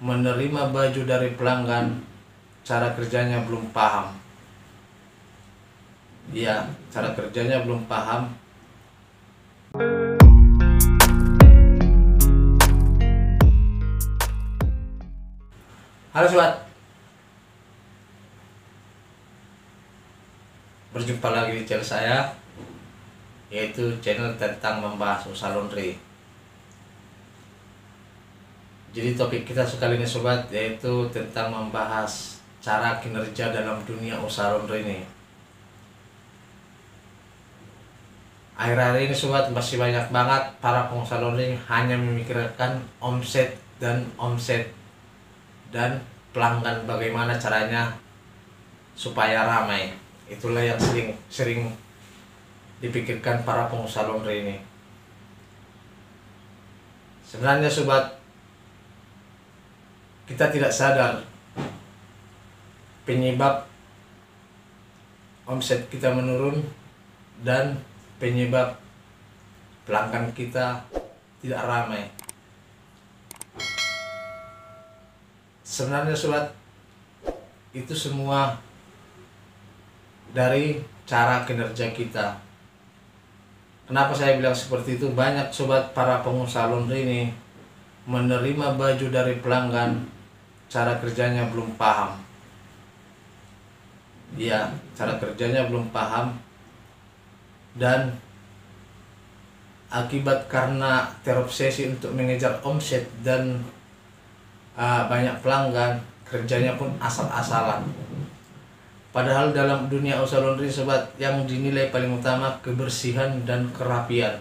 menerima baju dari pelanggan, cara kerjanya belum paham. Iya, cara kerjanya belum paham. Halo sobat, berjumpa lagi di channel saya, yaitu channel tentang membahas usaha laundry. Jadi topik kita sekali ini sobat, yaitu tentang membahas cara kinerja dalam dunia usaha laundry ini. Akhir-akhir ini sobat, masih banyak banget para pengusaha laundry hanya memikirkan omset dan pelanggan, bagaimana caranya supaya ramai. Itulah yang sering dipikirkan para pengusaha laundry ini. Sebenarnya sobat, kita tidak sadar penyebab omset kita menurun dan penyebab pelanggan kita tidak ramai. Sebenarnya sobat, itu semua dari cara kinerja kita. Kenapa saya bilang seperti itu? Banyak sobat para pengusaha laundry ini menerima baju dari pelanggan, cara kerjanya belum paham. Iya, cara kerjanya belum paham, dan akibat karena terobsesi untuk mengejar omset dan banyak pelanggan, kerjanya pun asal-asalan. Padahal dalam dunia usaha laundry sobat, yang dinilai paling utama kebersihan dan kerapian.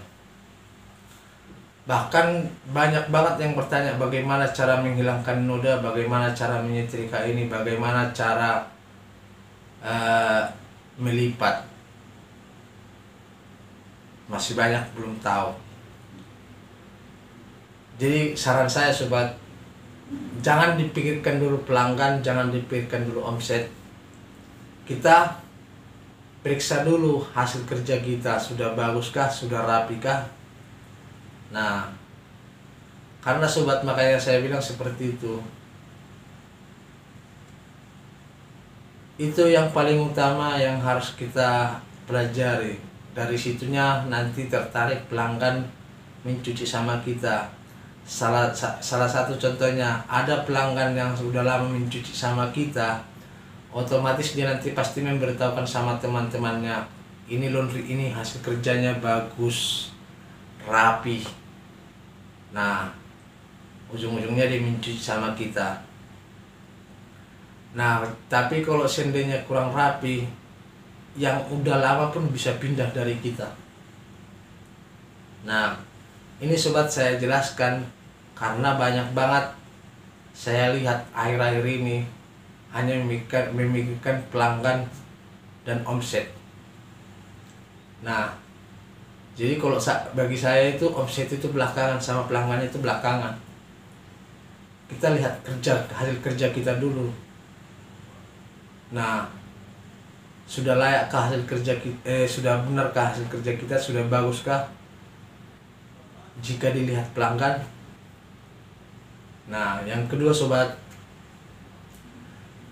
Bahkan banyak banget yang bertanya bagaimana cara menghilangkan noda, bagaimana cara menyetrika ini, bagaimana cara melipat. Masih banyak belum tahu. Jadi saran saya sobat, jangan dipikirkan dulu pelanggan, jangan dipikirkan dulu omset. Kita periksa dulu hasil kerja kita, sudah baguskah, sudah rapikah. Nah, karena sobat, makanya saya bilang seperti itu. Itu yang paling utama yang harus kita pelajari. Dari situnya nanti tertarik pelanggan mencuci sama kita. Salah satu contohnya, ada pelanggan yang sudah lama mencuci sama kita, otomatis dia nanti pasti memberitahukan sama teman-temannya, ini laundry ini hasil kerjanya bagus, rapi. Nah, ujung-ujungnya dia mencuci sama kita. Nah, tapi kalau seandainya kurang rapi, yang udah lama pun bisa pindah dari kita. Nah, ini sobat saya jelaskan karena banyak banget saya lihat akhir-akhir ini hanya memikirkan pelanggan dan omset. Nah, jadi kalau bagi saya itu omset itu belakangan, sama pelanggan itu belakangan. Kita lihat hasil kerja kita dulu. Nah, sudah layakkah hasil kerja kita, sudah benarkah hasil kerja kita, sudah baguskah jika dilihat pelanggan. Nah, yang kedua sobat,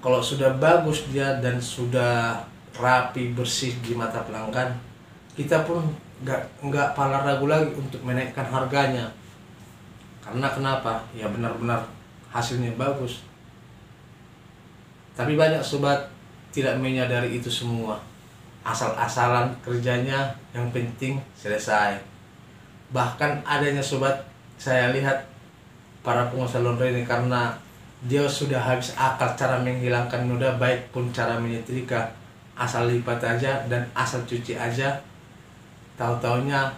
kalau sudah bagus dia dan sudah rapi, bersih di mata pelanggan, kita pun nggak pala ragu lagi untuk menaikkan harganya. Karena kenapa? Ya benar-benar hasilnya bagus. Tapi banyak sobat tidak menyadari itu semua. Asal-asalan kerjanya, yang penting selesai. Bahkan adanya sobat, saya lihat para pengusaha laundry ini karena dia sudah habis akal cara menghilangkan noda, baik pun cara menyetrika, asal lipat aja dan asal cuci aja, tahu-taunya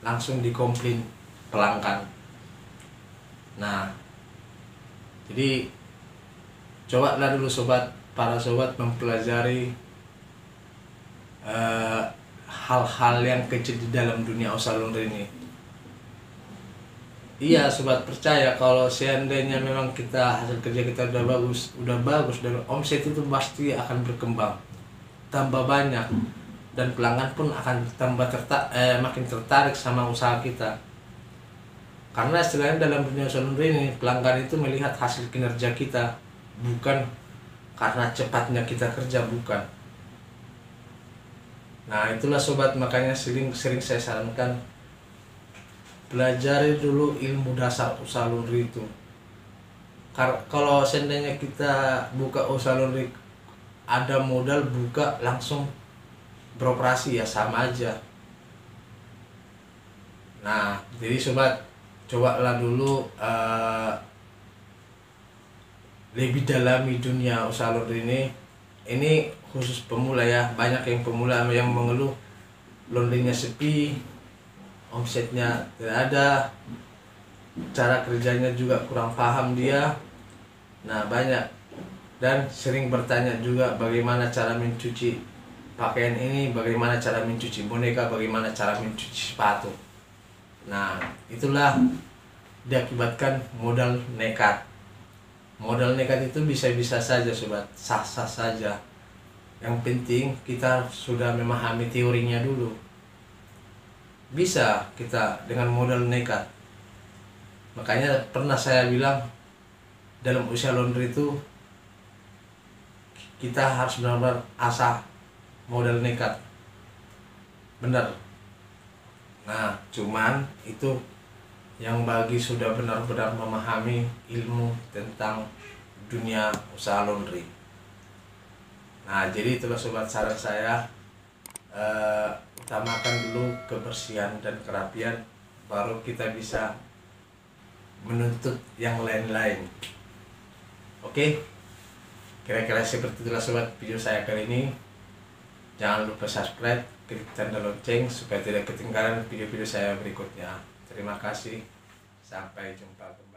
langsung dikomplain pelanggan. Nah, jadi cobalah dulu sobat, para sobat mempelajari hal-hal yang kecil di dalam dunia usaha laundry ini. Iya sobat, percaya kalau seandainya memang kita hasil kerja kita udah bagus dan omset itu pasti akan berkembang, tambah banyak, dan pelanggan pun akan makin tertarik sama usaha kita. Karena istilahnya dalam dunia usaha laundry ini, pelanggan itu melihat hasil kinerja kita, bukan karena cepatnya kita kerja, bukan. Nah itulah sobat, makanya sering saya sarankan, pelajari dulu ilmu dasar usaha laundry itu. Kalau seandainya kita buka usaha laundry, ada modal buka langsung beroperasi, ya sama aja. Nah jadi sobat, cobalah dulu lebih dalami dunia usaha laundry ini khusus pemula ya. Banyak yang pemula yang mengeluh laundrynya sepi, omsetnya tidak ada, cara kerjanya juga kurang paham dia. Nah banyak, dan sering bertanya juga bagaimana cara mencuci pakaian ini, bagaimana cara mencuci boneka, bagaimana cara mencuci sepatu. Nah itulah diakibatkan modal nekat. Modal nekat itu bisa-bisa saja sobat, sah-sah saja. Yang penting kita sudah memahami teorinya dulu. Bisa kita dengan modal nekat. Makanya pernah saya bilang, dalam usaha laundry itu kita harus benar-benar asah modal nekat. Benar. Nah cuman itu yang bagi sudah benar-benar memahami ilmu tentang dunia usaha laundry. Nah jadi itulah sobat, saran saya, utamakan dulu kebersihan dan kerapian, baru kita bisa menuntut yang lain-lain. Oke, kira-kira seperti itulah sobat video saya kali ini. Jangan lupa subscribe, klik tanda lonceng supaya tidak ketinggalan video-video saya berikutnya. Terima kasih, sampai jumpa.